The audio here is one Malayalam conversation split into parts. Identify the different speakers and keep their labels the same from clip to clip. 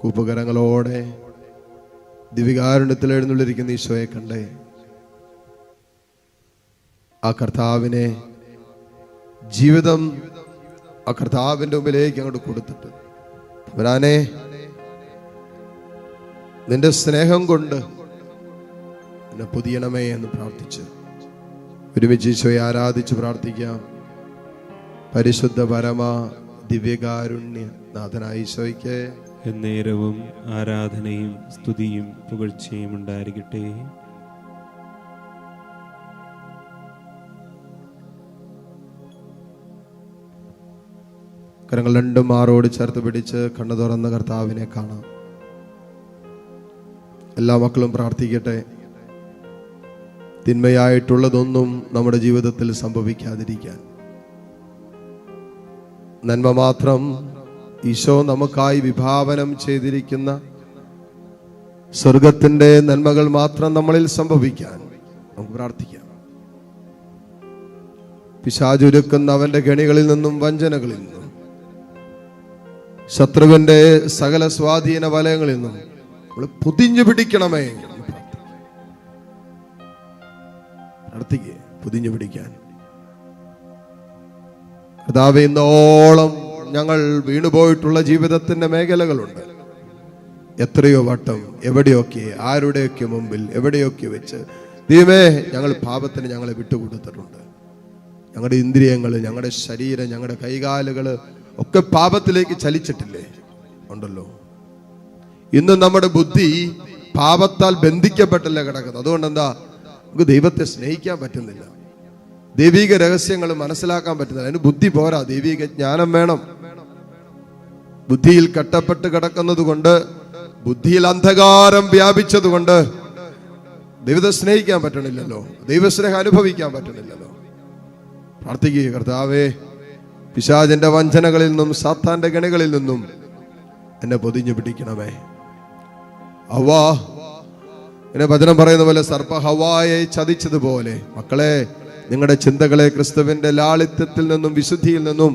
Speaker 1: കൂപ്പുകരങ്ങളോടെ ദിവികാരുണ്യത്തിൽ എഴുന്നള്ളിരിക്കുന്ന ഈശോയെ കണ്ടേ ആ കർത്താവിനെ ജീവിതം ആ കർത്താവിൻ്റെ മുമ്പിലേക്ക് അങ്ങോട്ട് കൊടുത്തിട്ട്, തമ്പുരാനെ നിന്റെ സ്നേഹം കൊണ്ട് എന്നെ പൊതിയണമേ എന്ന് പ്രാർത്ഥിച്ച് ഒരുമിച്ച് ഈശോയെ ആരാധിച്ച് പ്രാർത്ഥിക്കാം. പരിശുദ്ധ പരമ ദിവ്യകാരുണ്യ നാഥനായ ഈശോയ്ക്ക്
Speaker 2: എന്നേരവും ആരാധനയും സ്തുതിയും പുകഴ്ചയും ഉണ്ടായിരിക്കട്ടെ.
Speaker 1: കരങ്ങൾ രണ്ടും മാറോട് ചേർത്ത് പിടിച്ച് കണ്ണു തുറന്ന കർത്താവിനെ കാണാം. എല്ലാ മക്കളും പ്രാർത്ഥിക്കട്ടെ, തിന്മയായിട്ടുള്ളതൊന്നും നമ്മുടെ ജീവിതത്തിൽ സംഭവിക്കാതിരിക്കാൻ. നന്മ മാത്രം ഈശോ നമുക്കായി വിഭാവനം ചെയ്തിരിക്കുന്ന സ്വർഗത്തിന്റെ നന്മകൾ മാത്രം നമ്മളിൽ സംഭവിക്കാൻ നമുക്ക് പ്രാർത്ഥിക്കാം. പിശാചുരുക്കുന്ന അവന്റെ കെണികളിൽ നിന്നും വഞ്ചനകളിൽ നിന്നും ശത്രുവിന്റെ സകല സ്വാധീന വലയങ്ങളിൽ നിന്നും നമ്മൾ പൊതിഞ്ഞു പിടിക്കണമേ. പ്രാർത്ഥിക്കേ, പൊതിഞ്ഞു പിടിക്കാൻ. കർത്താവേ, ഇന്നോളം ഞങ്ങൾ വീണുപോയിട്ടുള്ള ജീവിതത്തിന്റെ മേഖലകളുണ്ട്. എത്രയോ വട്ടം എവിടെയൊക്കെ ആരുടെയൊക്കെ മുമ്പിൽ എവിടെയൊക്കെ വെച്ച് ദൈവമേ ഞങ്ങൾ പാപത്തിന് ഞങ്ങളെ വിട്ടുകൊടുത്തിട്ടുണ്ട്. ഞങ്ങളുടെ ഇന്ദ്രിയങ്ങൾ, ഞങ്ങളുടെ ശരീരം, ഞങ്ങളുടെ കൈകാലുകൾ ഒക്കെ പാപത്തിലേക്ക് ചലിച്ചിട്ടില്ലേ? ഉണ്ടല്ലോ. ഇന്ന് നമ്മുടെ ബുദ്ധി പാപത്താൽ ബന്ധിക്കപ്പെട്ടല്ല കിടക്കുന്നത്. അതുകൊണ്ട് എന്താ, നമുക്ക് ദൈവത്തെ സ്നേഹിക്കാൻ പറ്റുന്നില്ല, ദൈവിക രഹസ്യങ്ങൾ മനസ്സിലാക്കാൻ പറ്റുന്നില്ല. അതിന് ബുദ്ധി പോരാ, ദൈവിക ജ്ഞാനം വേണം. ബുദ്ധിയിൽ കെട്ടപ്പെട്ട് കിടക്കുന്നത് കൊണ്ട്, ബുദ്ധിയിൽ അന്ധകാരം വ്യാപിച്ചത് കൊണ്ട് ദൈവത്തെ സ്നേഹിക്കാൻ പറ്റണില്ലല്ലോ, ദൈവസ്നേഹം അനുഭവിക്കാൻ പറ്റണില്ലല്ലോ. പ്രാർത്ഥിക്കുക, കർത്താവേ പിശാചിന്റെ വഞ്ചനകളിൽ നിന്നും സാത്താന്റെ കെണികളിൽ നിന്നും എന്നെ പൊതിഞ്ഞു പിടിക്കണമേ. ഹവ്വാ എന്നെ വചനം പറയുന്ന പോലെ സർപ്പ ഹവ്വായെ ചതിച്ചതുപോലെ മക്കളെ നിങ്ങളുടെ ചിന്തകളെ ക്രിസ്തുവിന്റെ ലാളിത്യത്തിൽ നിന്നും വിശുദ്ധിയിൽ നിന്നും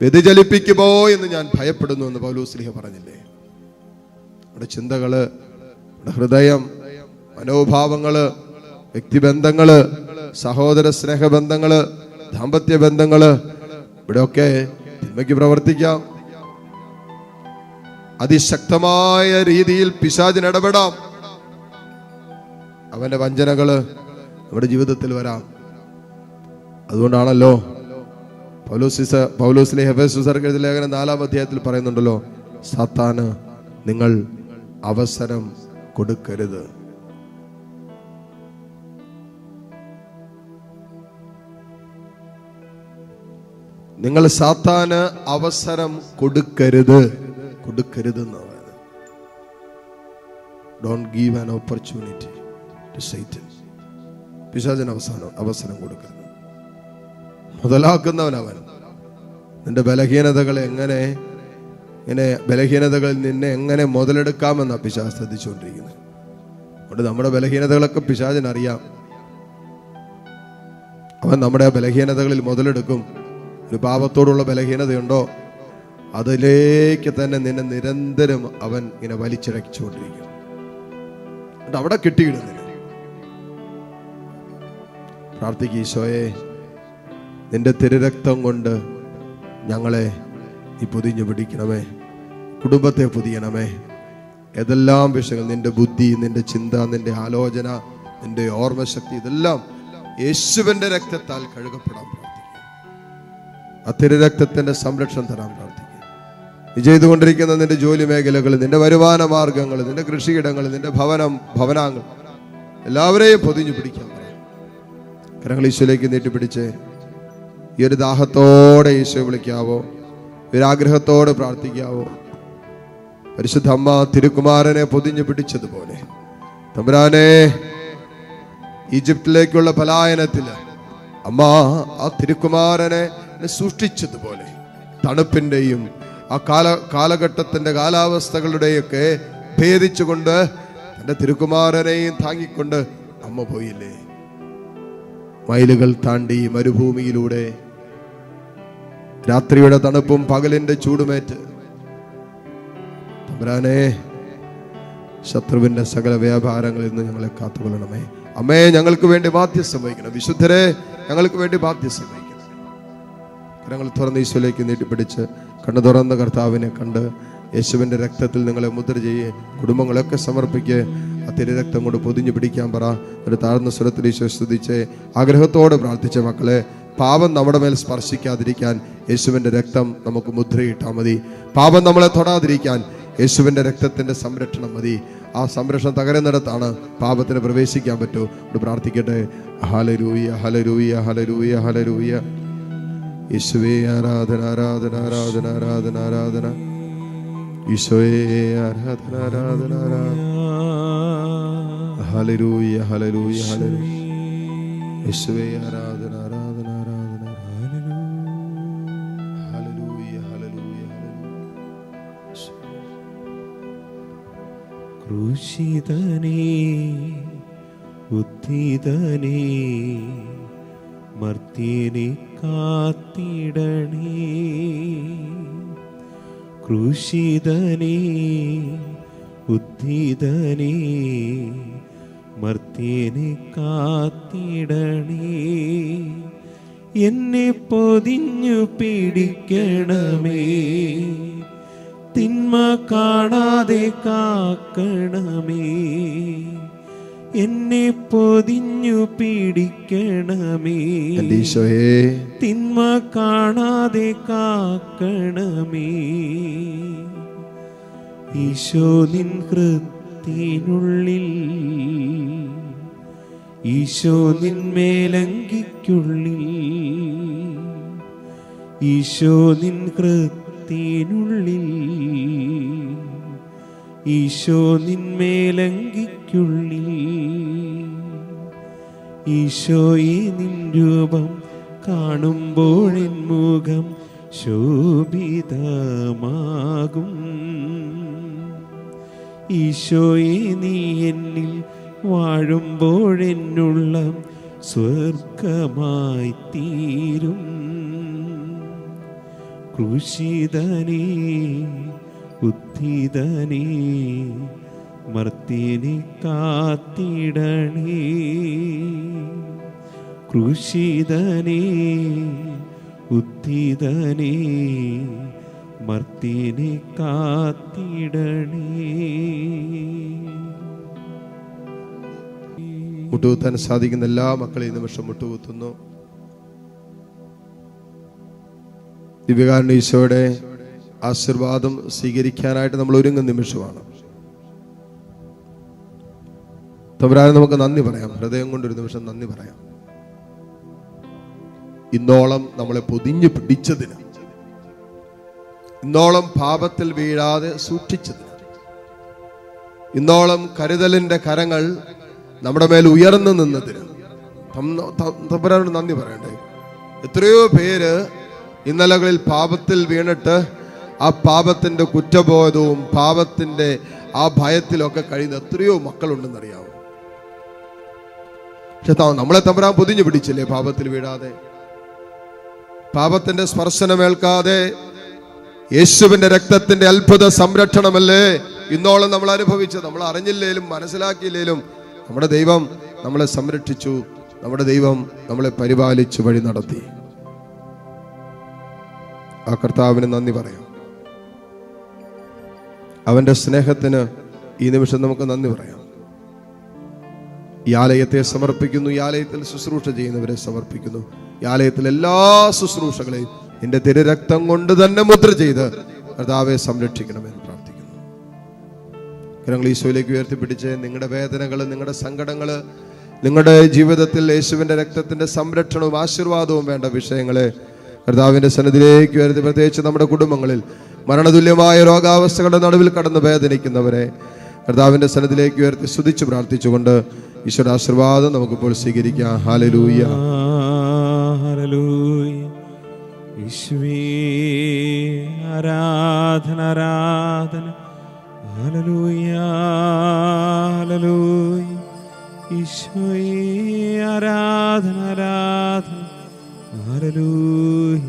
Speaker 1: വ്യതിചലിപ്പിക്കുമോ എന്ന് ഞാൻ ഭയപ്പെടുന്നു എന്ന് പൗലോസ്ലീഹ പറഞ്ഞില്ലേ? നമ്മുടെ ചിന്തകള്, നമ്മുടെ ഹൃദയം, മനോഭാവങ്ങള്, വ്യക്തിബന്ധങ്ങള്, സഹോദര സ്നേഹബന്ധങ്ങള്, ദാമ്പത്യ ബന്ധങ്ങള്, ഇവിടെയൊക്കെ തിന്മയ്ക്ക് പ്രവർത്തിക്കാം. അതിശക്തമായ രീതിയിൽ പിശാചിന് ഇടപെടാം. അവന്റെ വഞ്ചനകള് നമ്മുടെ ജീവിതത്തിൽ വരാം. അതുകൊണ്ടാണല്ലോ പൗലോസിലെ എഫെസൂസർക്ക് എഴുതിയ ലേഖനം 4-ാം അധ്യായത്തിൽ പറയുന്നുണ്ടല്ലോ, സാത്താന് നിങ്ങൾ അവസരം കൊടുക്കരുത്. നിങ്ങൾ സാത്താന് അവസരം കൊടുക്കരുത്. കൊടുക്കരുത് എന്നാണ്. Don't give an opportunity to Satan. പിശാചിന് അവസരം കൊടുക്കരുത്. മുതലാക്കുന്നവനവൻ. നിന്റെ ബലഹീനതകളെ ബലഹീനതകളിൽ നിന്നെ എങ്ങനെ മുതലെടുക്കാമെന്നാണ് പിശാച് ശ്രദ്ധിച്ചുകൊണ്ടിരിക്കുന്നത്. അതുകൊണ്ട് നമ്മുടെ ബലഹീനതകളൊക്കെ പിശാചിനറിയാം. അവൻ നമ്മുടെ ബലഹീനതകളിൽ മുതലെടുക്കും. ഒരു പാപത്തോടുള്ള ബലഹീനതയുണ്ടോ, അതിലേക്ക് തന്നെ നിന്നെ നിരന്തരം അവൻ ഇങ്ങനെ വലിച്ചിഴച്ചുകൊണ്ടിരിക്കും. എന്നിട്ട് അവിടെ കിട്ടിയിടുന്നില്ല. പ്രാർത്ഥിക്കുക, ഈശോയെ നിന്റെ തിരുരക്തം കൊണ്ട് ഞങ്ങളെ നീ പൊതിഞ്ഞു പിടിക്കണമേ, കുടുംബത്തെ പൊതിയണമേ. ഏതെല്ലാം വിഷയങ്ങൾ, നിന്റെ ബുദ്ധി, നിന്റെ ചിന്ത, നിന്റെ ആലോചന, നിന്റെ ഓർമ്മശക്തി, ഇതെല്ലാം യേശുവിന്റെ രക്തത്താൽ കഴുകപ്പെടാൻ പ്രാർത്ഥിക്കുക. ആ തിരുരക്തത്തിന്റെ സംരക്ഷണം തരാൻ പ്രാർത്ഥിക്കുക. നീ ചെയ്തുകൊണ്ടിരിക്കുന്ന നിന്റെ ജോലി മേഖലകൾ, നിന്റെ വരുമാന മാർഗങ്ങൾ, നിന്റെ കൃഷിയിടങ്ങൾ, നിന്റെ ഭവനാങ്ങൾ എല്ലാവരെയും പൊതിഞ്ഞു പിടിക്കാൻ പറയാം. കരങ്ങൾ ഈശോയിലേക്ക് നീട്ടിപ്പിടിച്ച് ഈ ഒരു ദാഹത്തോടെ ഈശോയെ വിളിക്കാവോ, ഒരാഗ്രഹത്തോടെ പ്രാർത്ഥിക്കാവോ. പരിശുദ്ധ അമ്മ തിരുക്കുമാരനെ പൊതിഞ്ഞു പിടിച്ചതുപോലെ തമ്പുരാനെ, ഈജിപ്തിലേക്കുള്ള പലായനത്തില് അമ്മ ആ തിരുക്കുമാരനെ സൂക്ഷിച്ചതുപോലെ തണുപ്പിന്റെയും ആ കാലഘട്ടത്തിന്റെ കാലാവസ്ഥകളുടെയൊക്കെ ഭേദിച്ചുകൊണ്ട് തന്റെ തിരുക്കുമാരനെയും താങ്ങിക്കൊണ്ട് അമ്മ പോയില്ലേ? മൈലുകൾ താണ്ടി മരുഭൂമിയിലൂടെ രാത്രിയുടെ തണുപ്പും പകലിന്റെ ചൂടുമേറ്റ് തമ്പുരാനെ, ശത്രുവിന്റെ സകല വ്യാപാരങ്ങളിൽ നിന്ന് ഞങ്ങളെ കാത്തുകൊള്ളണമേ. അമ്മേ, ഞങ്ങൾക്ക് വേണ്ടി ബാധ്യസ്ഥം വഹിക്കണം. വിശുദ്ധരെ, ഞങ്ങൾക്ക് വേണ്ടി ബാധ്യസ്ഥം വഹിക്കണം. കരങ്ങൾ തുറന്ന് ഈശോയിലേക്ക് നീട്ടിപ്പിടിച്ച് കണ്ണു തുറന്ന കർത്താവിനെ കണ്ട് യേശുവിൻ്റെ രക്തത്തിൽ നിങ്ങളെ മുദ്ര ചെയ്യേ. കുടുംബങ്ങളൊക്കെ സമർപ്പിക്കുക. ആ തിരുരക്തം കൊണ്ട് പൊതിഞ്ഞു പിടിക്കാൻ പറ. ഒരു താഴ്ന്ന സ്വരത്തിൽ ഈശോ സ്തുതിച്ച് ആഗ്രഹത്തോടെ പ്രാർത്ഥിച്ച മക്കളെ, പാപം നമ്മുടെ മേൽ സ്പർശിക്കാതിരിക്കാൻ യേശുവിൻ്റെ രക്തം നമുക്ക് മുദ്രയിട്ടാൽ മതി. പാപം നമ്മളെ തൊടാതിരിക്കാൻ യേശുവിൻ്റെ രക്തത്തിൻ്റെ സംരക്ഷണം മതി. ആ സംരക്ഷണം തകരുന്നിടത്താണ് പാപത്തിന് പ്രവേശിക്കാൻ പറ്റൂ. ഇവിടെ പ്രാർത്ഥിക്കട്ടെ. ഹല്ലേലൂയ, ഹല്ലേലൂയ, ഹല്ലേലൂയ, ഹല്ലേലൂയ. യേശുവേ ആരാധന, ആരാധന, ആരാധന, ആരാധന, ആരാധന. ഈശോയെ ആരാധന, ആരാധന, ആരാധന. ഹല്ലേലൂയ, ഹല്ലേലൂയ, ഹല്ലേലൂയ. യേശുവേ ആരാധന, ആരാധന, ആരാധന. ഹല്ലേലൂയ, ഹല്ലേലൂയ, ഹല്ലേലൂയ.
Speaker 2: ക്രൂശിതനേ, ഉദ്ധിതനേ, മർത്യനെ കാത്തിടണേ. ക്രൂശിതനേ, ഉദ്ധിതനേ, മർത്യനെ കാത്തിടണേ. എന്നെ പൊതിഞ്ഞു പിടിക്കണമേ, തിന്മ കാണാതെ കാക്കണമേ. എന്നെ പൊതിഞ്ഞു പിടിക്കണമേ, തിന്മ കാണാതെ കാക്കണമേ. ഈശോ നിൻ ഹൃത്തിനുള്ളിൽ, ഈശോ നിൻ മേലങ്കിക്കുള്ളിൽ, ഈശോ നിൻ ഹൃത്തിനുള്ളിൽ, ഈശോ നിൻ മേലങ്കിക്കുള്ളിൽ. ഈശോയെ നിൻ രൂപം കാണുമ്പോഴെൻ മുഖം ശോഭിതമാകും. ഈശോയെ നീ എന്നിൽ വാഴുമ്പോഴെന്നുള്ള സ്വർഗമായി തീരും. ക്രൂശിതനേ, ഉദ്ധിതനേ, മർത്യനെ കാത്തിടണേ. ക്രൂശിതനേ, ഉദ്ധിതനേ, മർത്യനെ കാത്തിടണേ.
Speaker 1: മുട്ടുകുത്താൻ സാധിക്കുന്ന എല്ലാ മക്കളെയും നിമിഷം മുട്ടുകുത്തുന്നു. ദിവ്യകാരുണ്യ ഈശോയുടെ ആശീർവാദം സ്വീകരിക്കാനായിട്ട് നമ്മൾ ഒരുങ്ങുന്ന നിമിഷമാണ്. തമ്പുരാനെ നമുക്ക് നന്ദി പറയാം. ഹൃദയം കൊണ്ടൊരു നിമിഷം നന്ദി പറയാം. ഇന്നോളം നമ്മളെ പൊതിഞ്ഞു പിടിച്ചതിന്, ഇന്നോളം പാപത്തിൽ വീഴാതെ സൂക്ഷിച്ചതിന്, ഇന്നോളം കരുതലിന്റെ കരങ്ങൾ നമ്മുടെ മേൽ ഉയർന്നു നിന്നതിന് തമ്പുരാനോട് നന്ദി പറയണ്ടേ. എത്രയോ പേര് ഇന്നലകളിൽ പാപത്തിൽ വീണിട്ട് ആ പാപത്തിന്റെ കുറ്റബോധവും പാപത്തിന്റെ ആ ഭയത്തിലൊക്കെ കഴിയുന്ന എത്രയോ മക്കളുണ്ടെന്നറിയാവും. പക്ഷെ നമ്മളെ തമ്പുരാൻ പൊതിഞ്ഞു പിടിച്ചില്ലേ പാപത്തിൽ വീഴാതെ, പാപത്തിന്റെ സ്പർശനമേൽക്കാതെ. യേശുവിന്റെ രക്തത്തിന്റെ അത്ഭുത സംരക്ഷണമല്ലേ ഇന്നോളം നമ്മൾ അനുഭവിച്ചത്. നമ്മൾ അറിഞ്ഞില്ലേലും മനസ്സിലാക്കിയില്ലേലും നമ്മുടെ ദൈവം നമ്മളെ സംരക്ഷിച്ചു, നമ്മുടെ ദൈവം നമ്മളെ പരിപാലിച്ചു വഴി നടത്തി. ആ കർത്താവിന് നന്ദി പറയാം. അവന്റെ സ്നേഹത്തിന് ഈ നിമിഷം നമുക്ക് നന്ദി പറയാം. ഈ ആലയത്തെ സമർപ്പിക്കുന്നു, ഈ ആലയത്തിൽ ശുശ്രൂഷ ചെയ്യുന്നവരെ സമർപ്പിക്കുന്നു. ഈ ആലയത്തിൽ എല്ലാ ശുശ്രൂഷകളെയും നിന്റെ തിരുരക്തം കൊണ്ട് തന്നെ മുദ്ര ചെയ്ത് കർത്താവെ സംരക്ഷിക്കണമെന്ന് പ്രാർത്ഥിക്കുന്നു. കരങ്ങൾ ഈശോയിലേക്ക് ഉയർത്തിപ്പിടിച്ച് നിങ്ങളുടെ വേദനകൾ, നിങ്ങളുടെ സങ്കടങ്ങൾ, നിങ്ങളുടെ ജീവിതത്തിൽ യേശുവിന്റെ രക്തത്തിന്റെ സംരക്ഷണവും ആശീർവാദവും വേണ്ട വിഷയങ്ങളെ കർത്താവിന്റെ സന്നിധിയിലേക്ക് ഉയർത്തി, പ്രത്യേകിച്ച് നമ്മുടെ കുടുംബങ്ങളിൽ മരണതുല്യമായ രോഗാവസ്ഥകളുടെ നടുവിൽ കടന്ന് വേദനിക്കുന്നവരെ കർത്താവിന്റെ സന്നിധിയിലേക്ക് ഉയർത്തി സ്തുതിച്ച് പ്രാർത്ഥിച്ചുകൊണ്ട് ഈശോയുടെ ആശീർവാദം നമുക്കിപ്പോൾ സ്വീകരിക്കാം. ഹല്ലേലൂയ,
Speaker 2: ഹല്ലേലൂയ. യേശുവേ ആരാധന, ആരാധന. ഹല്ലേലൂയ, ഹല്ലേലൂയ. ഈശോയെ ആരാധന, ആരാധന. ഹല്ലേലൂയ.